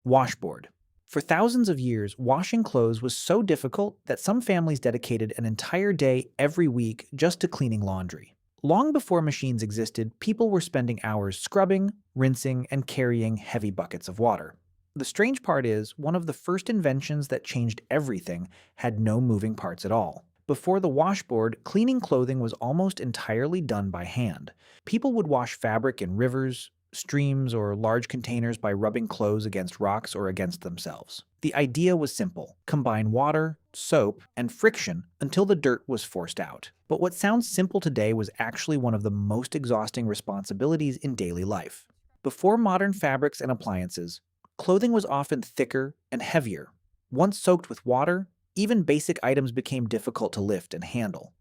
Washboard. For thousands of years, washing clothes was so difficult that some families dedicated an entire day every week just to cleaning laundry. Long before machines existed, people were spending hours scrubbing, rinsing, and carrying heavy buckets of water. The strange part is, one of the first inventions that changed everything had no moving parts at all. Before the washboard, cleaning clothing was almost entirely done by hand. People would wash fabric in rivers, streams, or large containers by rubbing clothes against rocks or against themselves. The idea was simple: combine water, soap, and friction until the dirt was forced out. But what sounds simple today was actually one of the most exhausting responsibilities in daily life. Before modern fabrics and appliances, clothing was often thicker and heavier. Once soaked with water, even basic items became difficult to lift and handle.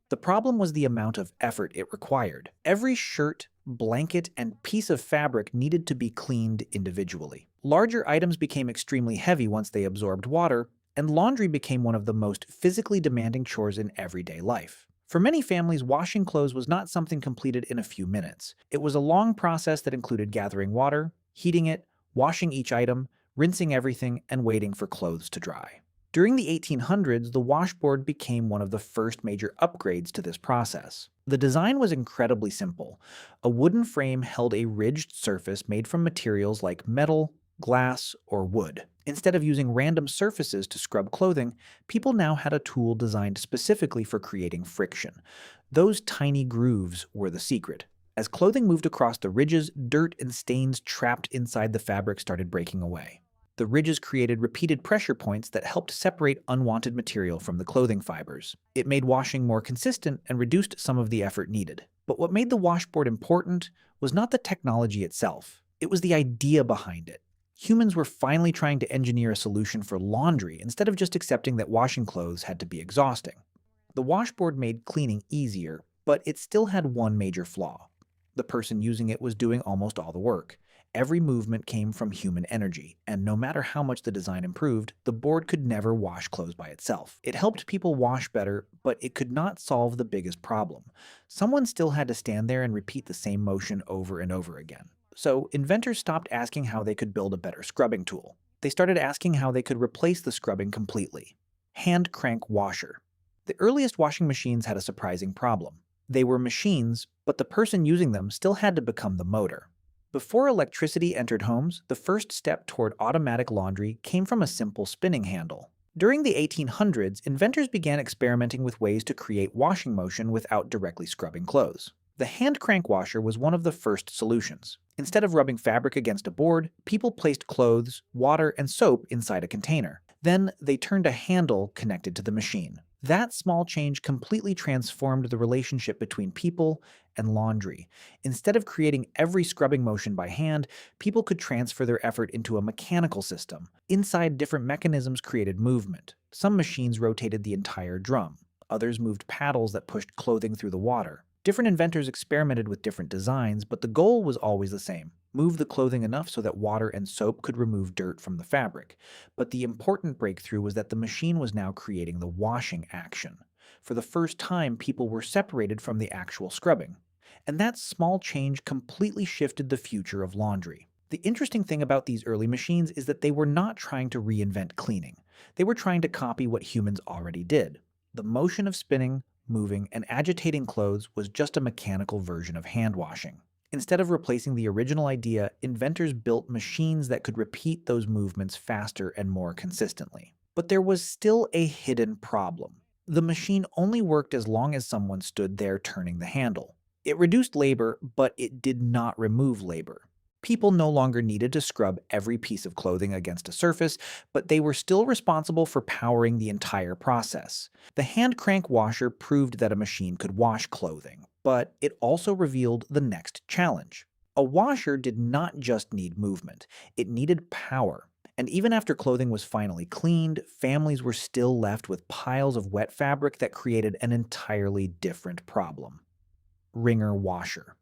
The problem was the amount of effort it required. Every shirt, blanket, and piece of fabric needed to be cleaned individually. Larger items became extremely heavy once they absorbed water, and laundry became one of the most physically demanding chores in everyday life. For many families, washing clothes was not something completed in a few minutes. It was a long process that included gathering water, heating it, washing each item, rinsing everything, and waiting for clothes to dry. During the 1800s, the washboard became one of the first major upgrades to this process. The design was incredibly simple. A wooden frame held a ridged surface made from materials like metal, glass, or wood. Instead of using random surfaces to scrub clothing, people now had a tool designed specifically for creating friction. Those tiny grooves were the secret. As clothing moved across the ridges, dirt and stains trapped inside the fabric started breaking away. The ridges created repeated pressure points that helped separate unwanted material from the clothing fibers. It made washing more consistent and reduced some of the effort needed. But what made the washboard important was not the technology itself. It was the idea behind it. Humans were finally trying to engineer a solution for laundry instead of just accepting that washing clothes had to be exhausting. The washboard made cleaning easier, but it still had one major flaw. The person using it was doing almost all the work. Every movement came from human energy, and no matter how much the design improved, the board could never wash clothes by itself. It helped people wash better, but it could not solve the biggest problem. Someone still had to stand there and repeat the same motion over and over again. So, inventors stopped asking how they could build a better scrubbing tool. They started asking how they could replace the scrubbing completely. Hand crank washer. The earliest washing machines had a surprising problem. They were machines, but the person using them still had to become the motor. Before electricity entered homes, the first step toward automatic laundry came from a simple spinning handle. During the 1800s, inventors began experimenting with ways to create washing motion without directly scrubbing clothes. The hand crank washer was one of the first solutions. Instead of rubbing fabric against a board, people placed clothes, water, and soap inside a container. Then they turned a handle connected to the machine. That small change completely transformed the relationship between people and laundry. Instead of creating every scrubbing motion by hand, people could transfer their effort into a mechanical system. Inside, different mechanisms created movement. Some machines rotated the entire drum. Others moved paddles that pushed clothing through the water. Different inventors experimented with different designs, but the goal was always the same: move the clothing enough so that water and soap could remove dirt from the fabric. But the important breakthrough was that the machine was now creating the washing action. For the first time, people were separated from the actual scrubbing. And that small change completely shifted the future of laundry. The interesting thing about these early machines is that they were not trying to reinvent cleaning. They were trying to copy what humans already did. The motion of spinning, moving, and agitating clothes was just a mechanical version of hand washing. Instead of replacing the original idea, inventors built machines that could repeat those movements faster and more consistently. But there was still a hidden problem. The machine only worked as long as someone stood there turning the handle. It reduced labor, but it did not remove labor. People no longer needed to scrub every piece of clothing against a surface, but they were still responsible for powering the entire process. The hand crank washer proved that a machine could wash clothing, but it also revealed the next challenge. A washer did not just need movement, it needed power. And even after clothing was finally cleaned, families were still left with piles of wet fabric that created an entirely different problem. Wringer Washer.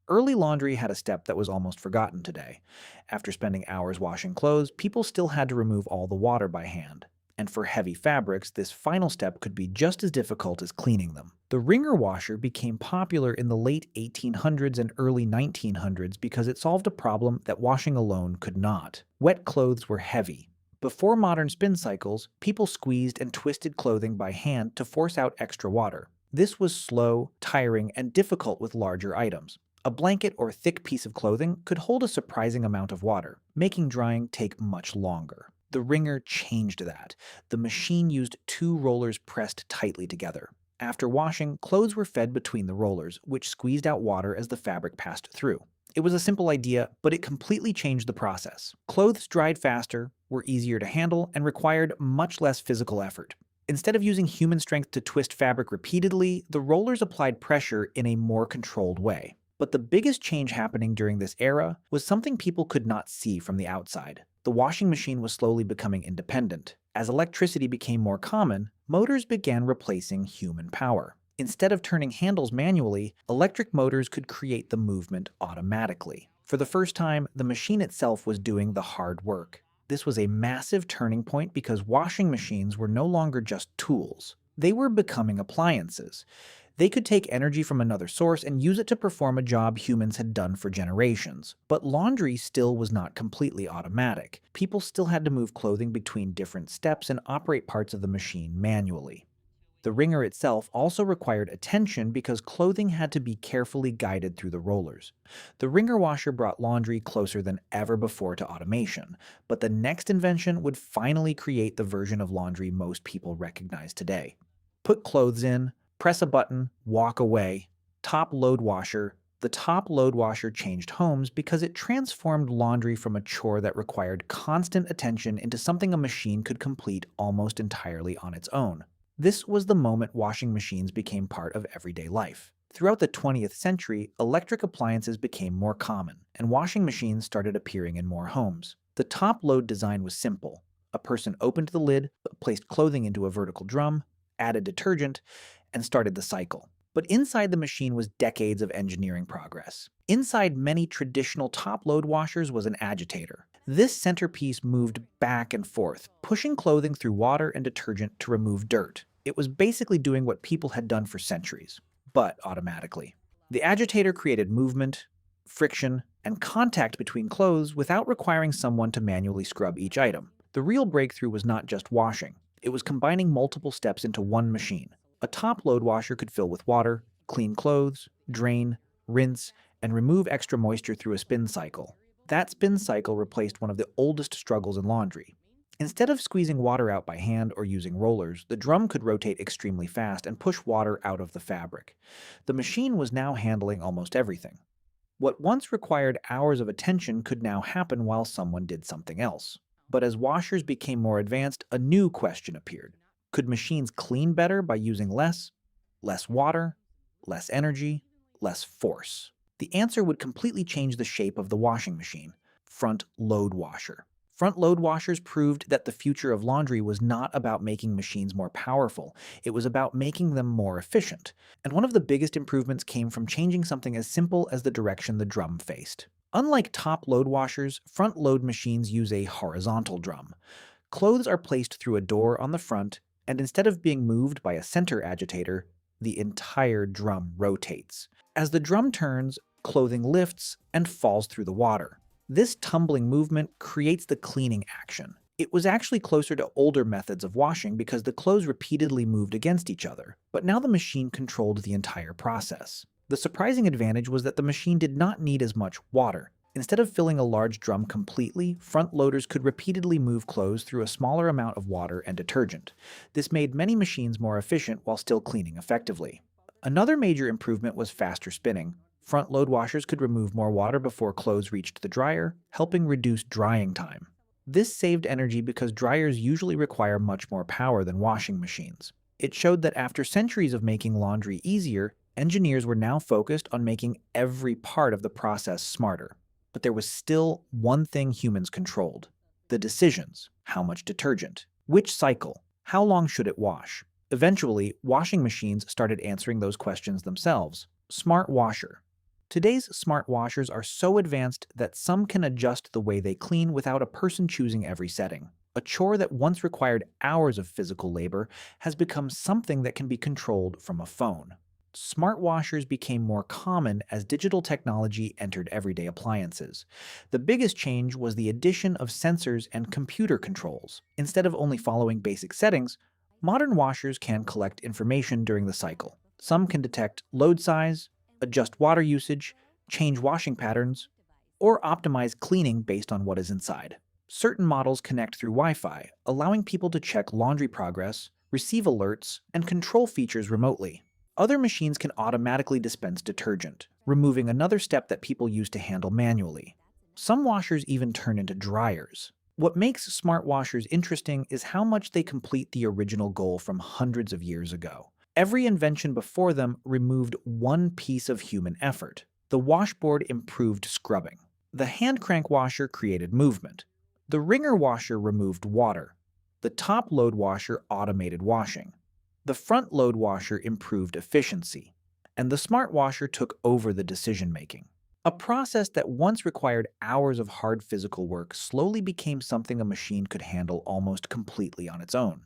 Early laundry had a step that was almost forgotten today. After spending hours washing clothes, people still had to remove all the water by hand. and for heavy fabrics, this final step could be just as difficult as cleaning them. The Wringer Washer became popular in the late 1800s and early 1900s because it solved a problem that washing alone could not. Wet clothes were heavy. Before modern spin cycles, people squeezed and twisted clothing by hand to force out extra water. This was slow, tiring, and difficult with larger items. A blanket or thick piece of clothing could hold a surprising amount of water, making drying take much longer. The Wringer changed that. The machine used two rollers pressed tightly together. After washing, clothes were fed between the rollers, which squeezed out water as the fabric passed through. It was a simple idea, but it completely changed the process. Clothes dried faster, were easier to handle, and required much less physical effort. Instead of using human strength to twist fabric repeatedly, the rollers applied pressure in a more controlled way. But the biggest change happening during this era was something people could not see from the outside. The washing machine was slowly becoming independent. As electricity became more common, motors began replacing human power. Instead of turning handles manually, electric motors could create the movement automatically. For the first time, the machine itself was doing the hard work. This was a massive turning point because washing machines were no longer just tools. They were becoming appliances. They could take energy from another source and use it to perform a job humans had done for generations. But laundry still was not completely automatic. People still had to move clothing between different steps and operate parts of the machine manually. The Wringer itself also required attention because clothing had to be carefully guided through the rollers. The Wringer Washer brought laundry closer than ever before to automation, but the next invention would finally create the version of laundry most people recognize today. Put clothes in, press a button, walk away. Top load washer. The top load washer changed homes because it transformed laundry from a chore that required constant attention into something a machine could complete almost entirely on its own. This was the moment washing machines became part of everyday life. Throughout the 20th century, electric appliances became more common, and washing machines started appearing in more homes. The top load design was simple. A person opened the lid, placed clothing into a vertical drum, added detergent, and started the cycle. But inside the machine was decades of engineering progress. Inside many traditional top-load washers was an agitator. This centerpiece moved back and forth, pushing clothing through water and detergent to remove dirt. It was basically doing what people had done for centuries, but automatically. The agitator created movement, friction, and contact between clothes without requiring someone to manually scrub each item. The real breakthrough was not just washing. It was combining multiple steps into one machine. A top-load washer could fill with water, clean clothes, drain, rinse, and remove extra moisture through a spin cycle. That spin cycle replaced one of the oldest struggles in laundry. Instead of squeezing water out by hand or using rollers, the drum could rotate extremely fast and push water out of the fabric. The machine was now handling almost everything. What once required hours of attention could now happen while someone did something else. But as washers became more advanced, a new question appeared. Could machines clean better by using less water, less energy, less force? The answer would completely change the shape of the washing machine. Front load washer. Front load washers proved that the future of laundry was not about making machines more powerful. It was about making them more efficient. And one of the biggest improvements came from changing something as simple as the direction the drum faced. Unlike top load washers, front load machines use a horizontal drum. Clothes are placed through a door on the front, and instead of being moved by a center agitator, the entire drum rotates. As the drum turns, clothing lifts and falls through the water. This tumbling movement creates the cleaning action. It was actually closer to older methods of washing because the clothes repeatedly moved against each other, but now the machine controlled the entire process. The surprising advantage was that the machine did not need as much water. Instead of filling a large drum completely, front loaders could repeatedly move clothes through a smaller amount of water and detergent. This made many machines more efficient while still cleaning effectively. Another major improvement was faster spinning. Front load washers could remove more water before clothes reached the dryer, helping reduce drying time. This saved energy because dryers usually require much more power than washing machines. It showed that after centuries of making laundry easier, engineers were now focused on making every part of the process smarter. But there was still one thing humans controlled: the decisions. How much detergent? Which cycle? How long should it wash? Eventually, washing machines started answering those questions themselves. Smart washer. Today's smart washers are so advanced that some can adjust the way they clean without a person choosing every setting. A chore that once required hours of physical labor has become something that can be controlled from a phone. Smart washers became more common as digital technology entered everyday appliances. The biggest change was the addition of sensors and computer controls. Instead of only following basic settings, modern washers can collect information during the cycle. Some can detect load size, adjust water usage, change washing patterns, or optimize cleaning based on what is inside. Certain models connect through Wi-Fi, allowing people to check laundry progress, receive alerts, and control features remotely. Other machines can automatically dispense detergent, removing another step that people used to handle manually. Some washers even turn into dryers. What makes smart washers interesting is how much they complete the original goal from hundreds of years ago. Every invention before them removed one piece of human effort. The washboard improved scrubbing. The hand crank washer created movement. The Wringer Washer removed water. The top load washer automated washing. The front load washer improved efficiency. And the smart washer took over the decision-making. A process that once required hours of hard physical work slowly became something a machine could handle almost completely on its own.